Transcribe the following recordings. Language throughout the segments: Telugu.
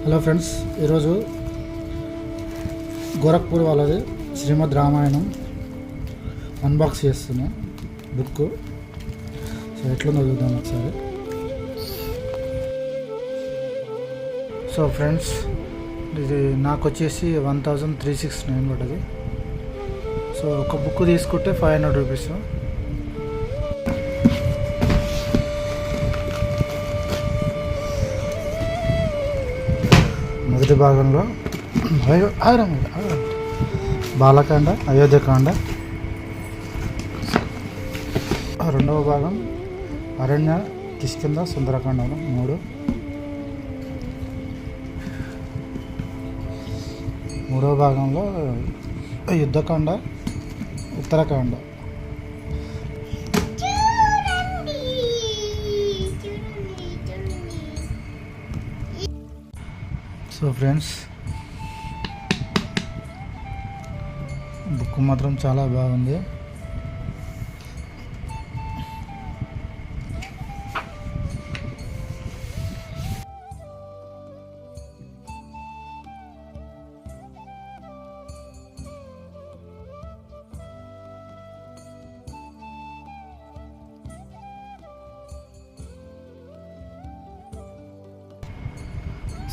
హలో ఫ్రెండ్స్, ఈరోజు గోరఖ్పూర్ వాళ్ళది శ్రీమద్ రామాయణం అన్బాక్స్ చేస్తున్నా బుక్. సో ఎట్లుందో చూద్దాం ఒకసారి. సో ఫ్రెండ్స్, ఇది నాకు వచ్చేసి 1369 పడ్డది. సో ఒక బుక్ తీసుకుంటే 500 రూపీస్. మొదటి భాగంలో బాలకాండ, అయోధ్యకాండ. రెండవ భాగం అరణ్య, కిష్కింధ, సుందరకాండలు 3. మూడవ భాగంలో Yuddhakanda, Uttara Kanda. So friends, book మాత్రం చాలా బాగుంది.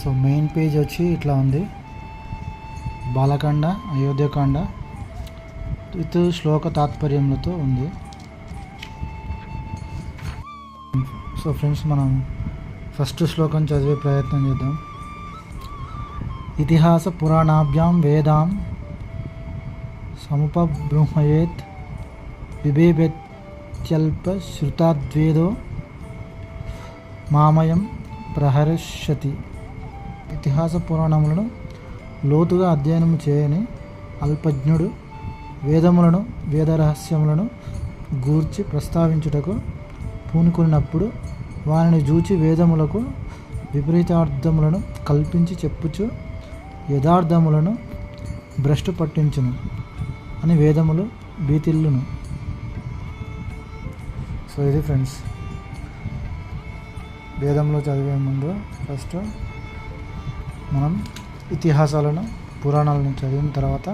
సో మెయిన్ పేజ్ వచ్చి ఇట్లా ఉంది. బాలకాండ, అయోధ్యకాండ విత్ శ్లోక తాత్పర్యములతో ఉంది. సో ఫ్రెండ్స్, మనం ఫస్ట్ శ్లోకం చదివే ప్రయత్నం చేద్దాం. ఇతిహాస పురాణాభ్యాం వేదాం సముపబృంహయేత్ బిబేబెత్యల్ప శ్రుతాద్వేదో మామయం ప్రహర్షతి. ఇతిహాస పురాణములను లోతుగా అధ్యయనం చేయని అల్పజ్ఞుడు వేదములను, వేద రహస్యములను గూర్చి ప్రస్తావించుటకు పూనుకున్నప్పుడు వారిని జూచి వేదములకు విపరీతార్థములను కల్పించి చెప్పుచు యథార్థములను భ్రష్టు పట్టించును అని వేదములు భీతిల్లును. సో ఇది ఫ్రెండ్స్, వేదంలో చదివే ముందు ఫస్ట్ మనం ఇతిహాసాలను, పురాణాలను చదివిన తర్వాత